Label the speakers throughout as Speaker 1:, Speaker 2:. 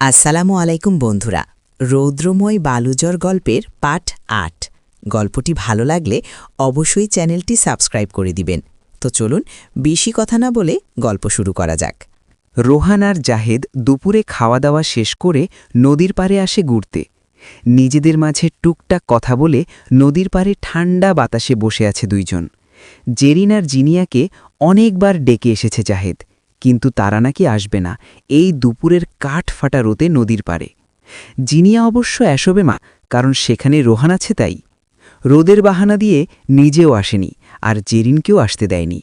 Speaker 1: আসসালামু আলাইকুম বন্ধুরা। রৌদ্রময় বালুজর গল্পের পাঠ ৮। গল্পটি ভালো লাগলে অবশ্যই চ্যানেলটি সাবস্ক্রাইব করে দিবেন। তো চলুন বেশি কথা না বলে গল্প শুরু করা যাক।
Speaker 2: রোহান আর জাহেদ দুপুরে খাওয়া দাওয়া শেষ করে নদীর পাড়ে আসে ঘুরতে। নিজেদের মাঝে টুকটাক কথা বলে নদীর পাড়ে ঠান্ডা বাতাসে বসে আছে দুইজন। জেরিন আর জিনিয়াকে অনেকবার ডেকে এসেছে জাহেদ, কিন্তু তারা নাকি আসবে না এই দুপুরের কাঠ ফাটা রোদে নদীর পাড়ে। জিনিয়া অবশ্য আসবে মা, কারণ সেখানে রোহান আছে তাই। রোদের বাহানা দিয়ে নিজেও আসেনি আর জেরিনকেও আসতে দেয়নি।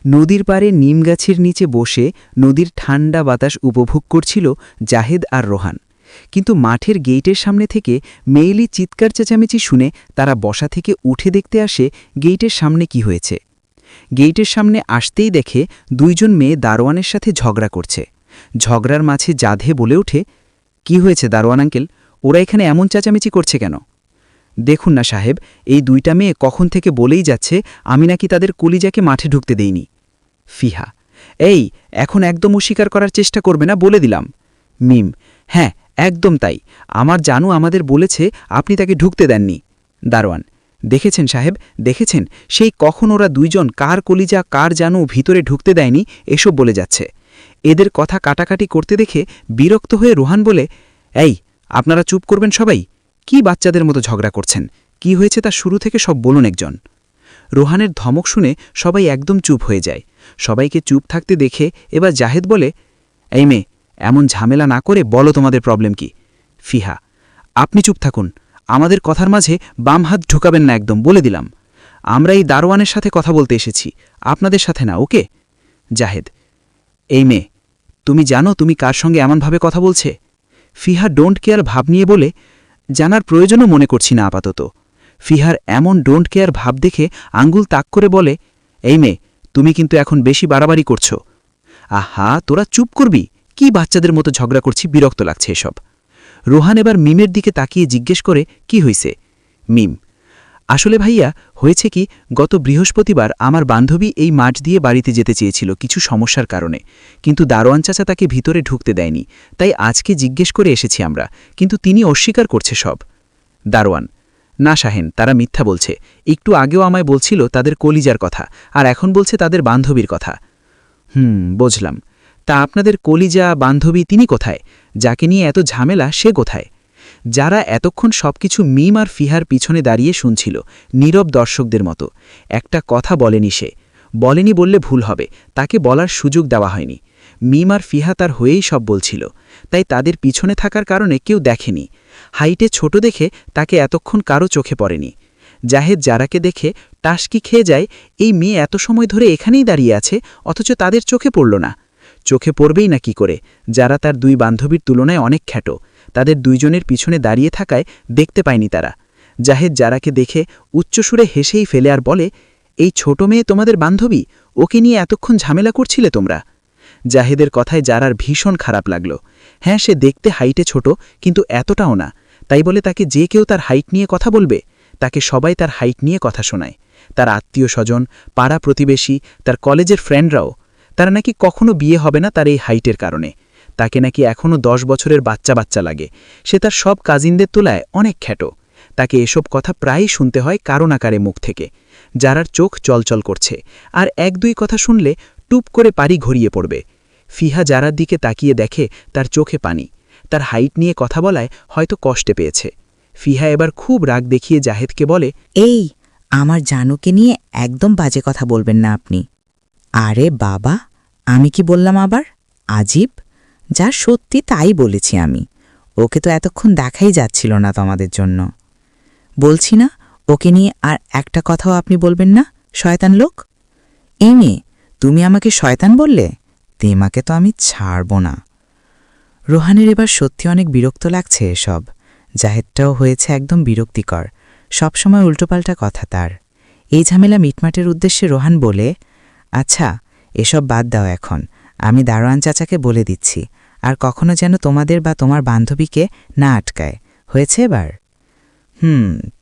Speaker 2: নদীর পাড়ে নিম গাছের নিচে বসে নদীর ঠান্ডা বাতাস উপভোগ করছিল জাহেদ আর রোহান। কিন্তু মাঠের গেইটের সামনে থেকে মেইলি চিৎকার চেঁচামেচি শুনে তারা বসা থেকে উঠে দেখতে আসে গেইটের সামনে কি হয়েছে। গেইটের সামনে আসতেই দেখে দুইজন মেয়ে দারোয়ানের সাথে ঝগড়া করছে। ঝগড়ার মাঝে জাধে বলে ওঠে, কি হয়েছে দারোয়ান আঙ্কেল, ওরা এখানে এমন চেঁচামেচি করছে কেন? দেখুন না সাহেব, এই দুইটা মেয়ে কখন থেকে বলেই যাচ্ছে আমি নাকি তাদের কলিজাকে মাঠে ঢুকতে দেইনি। ফিহা, এই এখন একদম অস্বীকার করার চেষ্টা করবে না বলে দিলাম। মিম, হ্যাঁ একদম তাই, আমার জানু আমাদের বলেছে আপনি তাকে ঢুকতে দেননি। দারোয়ান, দেখেছেন সাহেব, দেখেছেন সেই কখন ওরা দুইজন কার কলিজা কার জানু ভিতরে ঢুকতে দেয়নি এসব বলে যাচ্ছে। এদের কথা কাটাকাটি করতে দেখে বিরক্ত হয়ে রোহান বলে, এই আপনারা চুপ করবেন সবাই, কি বাচ্চাদের মতো ঝগড়া করছেন, কি হয়েছে তা শুরু থেকে সব বলুন একজন। রোহানের ধমক শুনে সবাই একদম চুপ হয়ে যায়। সবাইকে চুপ থাকতে দেখে এবার জাহেদ বলে, এই মেয়ে, এমন ঝামেলা না করে বলো তোমাদের প্রবলেম কি। ফিহা, আপনি চুপ থাকুন, আমাদের কথার মাঝে বাম হাত ঢুকাবেন না একদম বলে দিলাম। আমরা এই দারোয়ানের সাথে কথা বলতে এসেছি, আপনাদের সাথে না, ওকে? জাহেদ, এই মেয়ে, তুমি জানো তুমি কার সঙ্গে এমনভাবে কথা বলছে? ফিহা ডোন্ট কেয়ার ভাব নিয়ে বলে, জানার প্রয়োজনও মনে করছি না আপাতত। ফিহার এমন ডোন্ট কেয়ার ভাব দেখে আঙ্গুল তাক করে বলে, এই মেয়ে, তুমি কিন্তু এখন বেশি বাড়াবাড়ি করছো। আহা, তোরা চুপ করবি, কি বাচ্চাদের মতো ঝগড়া করছি, বিরক্ত লাগছে এসব। রোহান এবার মিমের দিকে তাকিয়ে জিজ্ঞেস করে, কি হইছে? মিম, আসলে ভাইয়া হয়েছে কি, গত বৃহস্পতিবার আমার বান্ধবী এই মাঠ দিয়ে বাড়িতে যেতে চেয়েছিল কিছু সমস্যার কারণে, কিন্তু দারোয়ান চাচা তাকে ভিতরে ঢুকতে দেয়নি, তাই আজকে জিজ্ঞেস করে এসেছি আমরা, কিন্তু তিনি অস্বীকার করছে সব। দারোয়ান, না শাহেন, তারা মিথ্যা বলছে, একটু আগেও আমায় বলছিল তাদের কলিজার কথা, আর এখন বলছে তাদের বান্ধবীর কথা। বুঝলাম, তা আপনাদের কলিজা বান্ধবী তিনি কোথায়? যাকে নিয়ে এত ঝামেলা সে কোথায়? যারা এতক্ষণ সবকিছু মিম আর ফিহার পিছনে দাঁড়িয়ে শুনছিল নীরব দর্শকদের মতো, একটা কথা বলেনি সে। বলেনি বললে ভুল হবে, তাকে বলার সুযোগ দেওয়া হয়নি। মিম আর ফিহা তার হয়েই সব বলছিল, তাই তাদের পিছনে থাকার কারণে কেউ দেখেনি। হাইটে ছোট দেখে তাকে এতক্ষণ কারো চোখে পড়েনি। জাহেদ যারাকে দেখে টাসকি খেয়ে যায়, এই মেয়ে এত সময় ধরে এখানেই দাঁড়িয়ে আছে, অথচ তাদের চোখে পড়ল না। চোখে পড়বেই না কি করে, যারা তার দুই বান্ধবীর তুলনায় অনেক খ্যাটো, তাদের দুইজনের পিছনে দাঁড়িয়ে থাকায় দেখতে পায়নি তারা। জাহেদ যারাকে দেখে উচ্চসুরে হেসেই ফেলে আর বলে, এই ছোট মেয়ে তোমাদের বান্ধবী, ওকে নিয়ে এতক্ষণ ঝামেলা করছিলে তোমরা? জাহেদের কথায় যারার ভীষণ খারাপ লাগল। হ্যাঁ, সে দেখতে হাইটে ছোট, কিন্তু এতটাও না, তাই বলে তাকে যে কেউ তার হাইট নিয়ে কথা বলবে? তাকে সবাই তার হাইট নিয়ে কথা শোনায়, তার আত্মীয় স্বজন, পাড়া প্রতিবেশী, তার কলেজের ফ্রেন্ডরাও। তারা নাকি কখনো বিয়ে হবে না তার এই হাইটের কারণে। তাকে নাকি এখনও 10 বছরের বাচ্চা বাচ্চা লাগে। সে তার সব কাজিনদের তুলায় অনেক খ্যাটো। তাকে এসব কথা প্রায়ই শুনতে হয় কারো না কারে মুখ থেকে। যারার চোখ চলচল করছে, আর এক দুই কথা শুনলে টুপ করে পারি ঘড়িয়ে পড়বে। ফিহা যারার দিকে তাকিয়ে দেখে তার চোখে পানি। তার হাইট নিয়ে কথা বলায় হয়তো কষ্টে পেয়েছে। ফিহা এবার খুব রাগ দেখিয়ে জাহেদকে বলে,
Speaker 1: এই আমার জানুকে নিয়ে একদম বাজে কথা বলবেন না আপনি। আরে বাবা, আমি কি বললাম আবার? আজীব, যা সত্যি তাই বলেছি আমি। ওকে তো এতক্ষণ দেখাই যাচ্ছিল না তোমাদের জন্য। বলছি না, ওকে নিয়ে আর একটা কথাও আপনি বলবেন না, শয়তান লোক। এই মেয়ে, তুমি আমাকে শয়তান বললে? তেমাকে তো আমি ছাড়ব না। রোহানের এবার সত্যি অনেক বিরক্ত লাগছে এসব। জাহেদটাও হয়েছে একদম বিরক্তিকর, সবসময় উল্টোপাল্টা কথা তার। এই ঝামেলা মিটমাটের উদ্দেশ্যে রোহান বলে, আচ্ছা এসব বাদ দাও এখন, আমি দারোয়ান চাচাকে বলে দিচ্ছি, আর কখনো যেন তোমাদের বা তোমার বান্ধবীকে না আটকায়। হয়েছে এবার?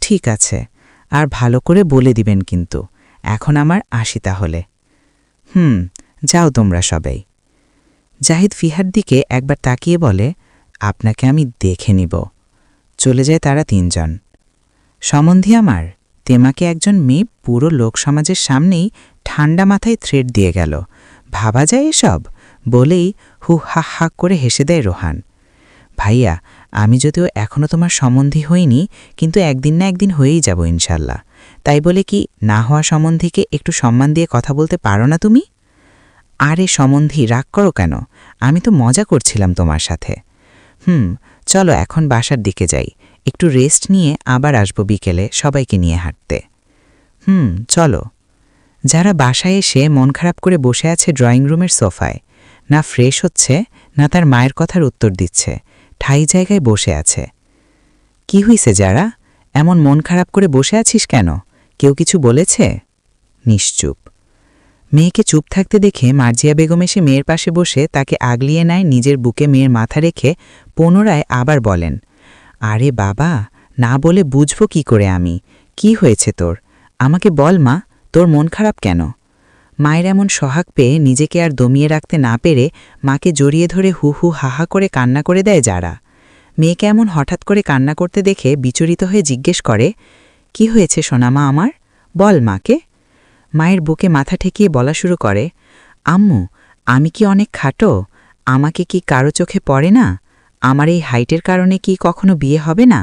Speaker 1: ঠিক আছে, আর ভালো করে বলে দিবেন কিন্তু। এখন আমার আসি তাহলে। যাও তোমরা সবাই। জাহিদ ফিহার দিকে একবার তাকিয়ে বলে, আপনাকে আমি দেখে নিব। চলে যায় তারা তিনজন। সম্বন্ধী আমার, তেমাকে একজন মেয়ে পুরো লোকসমাজের সামনেই ঠান্ডা মাথায় থ্রেট দিয়ে গেল। ভাবা যায় এসব? বলেই হু হা হা করে হেসে দেয় রোহান। ভাইয়া, আমি যদিও এখনও তোমার সম্বন্ধী হইনি, কিন্তু একদিন না একদিন হয়েই যাব ইনশাল্লাহ। তাই বলে কি না হওয়া সম্বন্ধীকে একটু সম্মান দিয়ে কথা বলতে পারো না তুমি? আরে সম্বন্ধী, রাগ করো কেন? আমি তো মজা করছিলাম তোমার সাথে। চলো এখন বাসার দিকে যাই, একটু রেস্ট নিয়ে আবার আসবো বিকেলে সবাইকে নিয়ে হাঁটতে। চলো। যারা বাসায় এসে মন খারাপ করে বসে আছে ড্রয়িং রুমের সোফায়, না ফ্রেশ হচ্ছে না তার মায়ের কথার উত্তর দিচ্ছে, ঠাই জায়গায় বসে আছে। কি হইছে যারা? এমন মন খারাপ করে বসে আছিস কেন? কেউ কিছু বলেছে? নিশ্চুপ। মেয়েকে চুপ থাকতে দেখে মার্জিয়া বেগম এসে মেয়ের পাশে বসে তাকে আগলিয়ে নেয়, নিজের বুকে মেয়ের মাথা রেখে পুনরায় আবার বলেন, আরে বাবা, না বলে বুঝব কি করে আমি? কি হয়েছে তোর? আমাকে বল মা, তোর মন খারাপ কেন? মায়ের এমন সোহাগ পেয়ে নিজেকে আর দমিয়ে রাখতে না পেরে মাকে জড়িয়ে ধরে হু হু হাহা করে কান্না করে দেয় যারা। মেয়েকে এমন হঠাৎ করে কান্না করতে দেখে বিচলিত হয়ে জিজ্ঞেস করে, কি হয়েছে সোনামা আমার? বল মাকে। মায়ের বুকে মাথা ঠেকিয়ে বলা শুরু করে, আম্মু, আমি কি অনেক খাটো? আমাকে কি কারো চোখে পড়ে না? আমার এই হাইটের কারণে কি কখনো বিয়ে হবে না?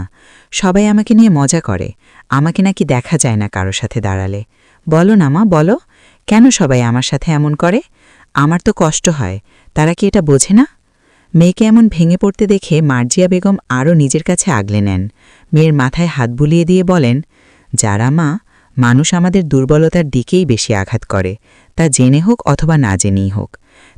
Speaker 1: সবাই আমাকে নিয়ে মজা করে, আমাকে নাকি দেখা যায় না কারো সাথে দাঁড়ালে। বলো না মা, বলো, কেন সবাই আমার সাথে এমন করে? আমার তো কষ্ট হয়, তারা কি এটা বোঝে না? মেয়েকে এমন ভেঙে পড়তে দেখে মার্জিয়া বেগম আরও নিজের কাছে আগলে নেন। মেয়ের মাথায় হাত বুলিয়ে দিয়ে বলেন, যারা মা, মানুষ আমাদের দুর্বলতার দিকেই বেশি আঘাত করে, তা জেনে হোক অথবা না জেনেই হোক।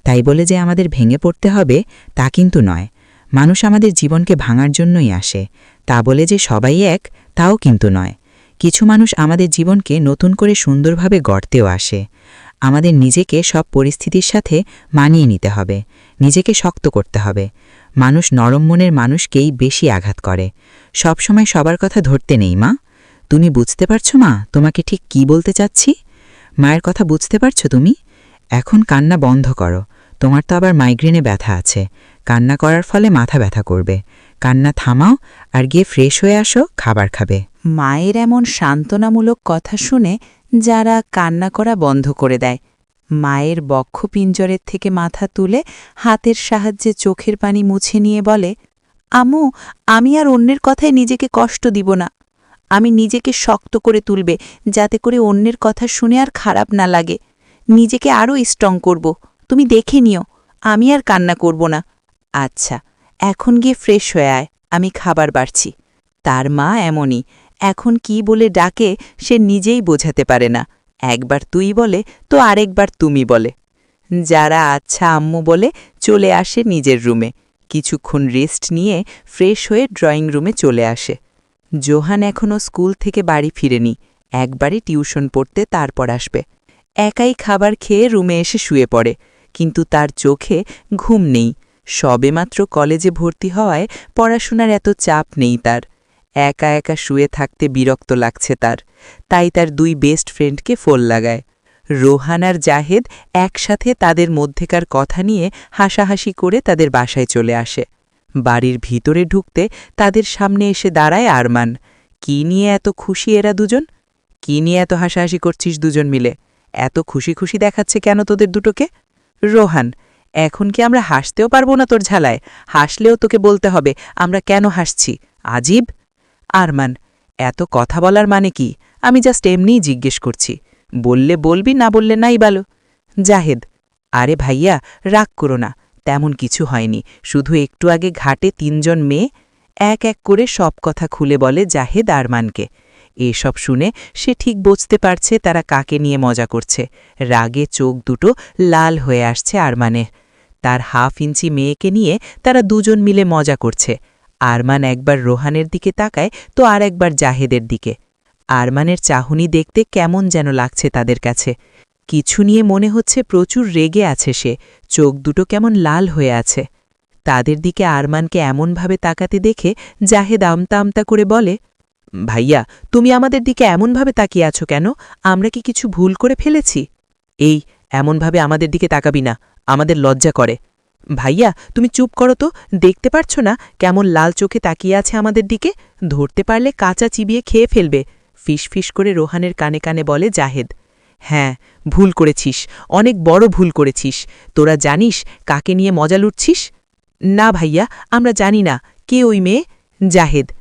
Speaker 1: তাই বলে যে আমাদের ভেঙে পড়তে হবে তা কিন্তু নয়। মানুষ আমাদের জীবনকে ভাঙার জন্যই আসে, তা বলে যে সবাই এক তাও কিন্তু নয়। কিছু মানুষ আমাদের জীবনকে নতুন করে সুন্দরভাবে গড়তেও আসে। আমাদের নিজেকে সব পরিস্থিতির সাথে মানিয়ে নিতে হবে, নিজেকে শক্ত করতে হবে। মানুষ নরম মনের মানুষকেই বেশি আঘাত করে। সবসময় সবার কথা ধরতে নেই মা। তুমি বুঝতে পারছো মা তোমাকে ঠিক কি বলতে চাচ্ছি? মায়ের কথা বুঝতে পারছো তুমি? এখন কান্না বন্ধ করো। তোমার তো আবার মাইগ্রেনে ব্যথা আছে, কান্না করার ফলে মাথা ব্যথা করবে। কান্না থামাও আর গিয়ে ফ্রেশ হয়ে আসো, খাবার খাবে।
Speaker 3: মায়ের এমন সান্ত্বনামূলক কথা শুনে যারা কান্না করা বন্ধ করে দেয়। মায়ের বক্ষপিঞ্জরের থেকে মাথা তুলে হাতের সাহায্যে চোখের পানি মুছে নিয়ে বলে, আম্মু, আমি আর অন্যের কথায় নিজেকে কষ্ট দিব না। আমি নিজেকে শক্ত করে তুলবে, যাতে করে অন্যের কথা শুনে আর খারাপ না লাগে। নিজেকে আরও স্ট্রং করব, তুমি দেখে নিও। আমি আর কান্না করব না। আচ্ছা, এখন গিয়ে ফ্রেশ হয়ে আয়, আমি খাবার বাড়ছি। তার মা এমনই, এখন কি বলে ডাকে সে নিজেই বোঝাতে পারে না। একবার তুই বলে তো আরেকবার তুমি বলে। যারা আচ্ছা আম্মু বলে চলে আসে নিজের রুমে। কিছুক্ষণ রেস্ট নিয়ে ফ্রেশ হয়ে ড্রয়িং রুমে চলে আসে। জোহান এখনও স্কুল থেকে বাড়ি ফিরেনি, একবারই টিউশন পড়তে তারপর আসবে। একাই খাবার খেয়ে রুমে এসে শুয়ে পড়ে, কিন্তু তার চোখে ঘুম নেই। সবেমাত্র কলেজে ভর্তি হওয়ায় পড়াশোনার এত চাপ নেই তার। একা একা শুয়ে থাকতে বিরক্ত লাগছে তার, তাই তার দুই বেস্ট ফ্রেন্ডকে ফোন লাগায়। রোহান আর জাহেদ একসাথে তাদের মধ্যেকার কথা নিয়ে হাসাহাসি করে তাদের বাসায় চলে আসে। বাড়ির ভিতরে ঢুকতে তাদের সামনে এসে দাঁড়ায় আরমান। কি নিয়ে এত খুশি এরা দুজন? কি নিয়ে এত হাসাহাসি করছিস দুজন মিলে? এত খুশি খুশি দেখাচ্ছে কেন তোদের দুটোকে? রোহান, এখন কি আমরা হাসতেও পারবো না তোর ঝালায়? হাসলেও তোকে বলতে হবে আমরা কেন হাসছি। আজীব। আরমান, এত কথা বলার মানে কি? আমি জাস্ট এমনিই জিজ্ঞেস করছি। বললে বলবি, না বললে নাই বলো। জাহেদ, আরে ভাইয়া, রাগ করো না, তেমন কিছু হয়নি। শুধু একটু আগে ঘাটে তিনজন মেয়ে এক এক করে সব কথা খুলে বলে জাহেদ আরমানকে। এসব শুনে সে ঠিক বুঝতে পারছে তারা কাকে নিয়ে মজা করছে। রাগে চোখ দুটো লাল হয়ে আসছে আরমানের। তার হাফ ইঞ্চি মেয়েকে নিয়ে তারা দুজন মিলে মজা করছে। আরমান একবার রোহানের দিকে তাকায় তো আর একবার জাহেদের দিকে। আরমানের চাহনি দেখতে কেমন যেন লাগছে তাদের কাছে। কিছু নিয়ে মনে হচ্ছে প্রচুর রেগে আছে সে, চোখ দুটো কেমন লাল হয়ে আছে। তাদের দিকে আরমানকে এমনভাবে তাকাতে দেখে জাহেদ আমতা আমতা করে বলে, ভাইয়া, তুমি আমাদের দিকে এমনভাবে তাকিয়ে আছো কেন? আমরা কি কিছু ভুল করে ফেলেছি? এই, এমনভাবে আমাদের দিকে তাকাবি না, আমাদের লজ্জা করে। ভাইয়া তুমি চুপ করো তো, দেখতে পারছো না কেমন লাল চোখে তাকিয়ে আছে আমাদের দিকে? ধরতে পারলে কাঁচা চিবিয়ে খেয়ে ফেলবে। ফিস করে রোহানের কানে কানে বলে জাহেদ। হ্যাঁ, ভুল করেছিস, অনেক বড় ভুল করেছিস। তোরা জানিস কাকে নিয়ে মজা লুটছিস? না ভাইয়া, আমরা জানি না। কে ওই মেয়ে? জাহেদ।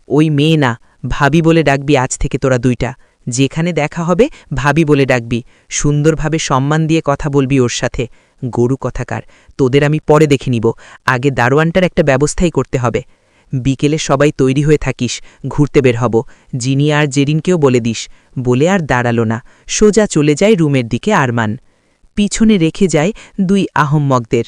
Speaker 3: ওই মেয়ে না, ভাবি বলে ডাকবি আজ থেকে তোরা দুইটা। যেখানে দেখা হবে ভাবি বলে ডাকবি, সুন্দরভাবে সম্মান দিয়ে কথা বলবি ওর সাথে। গরু কথাকার, তোদের আমি পরে দেখে নিব, আগে দারোয়ানটার একটা ব্যবস্থাই করতে হবে। বিকেলে সবাই তৈরি হয়ে থাকিস, ঘুরতে বের হব। জিনি আর জেরিনকেও বলে দিস। বলে আর দাঁড়ালো না, সোজা চলে যায় রুমের দিকে আরমান। পিছনে রেখে যায় দুই আহম্মকদের।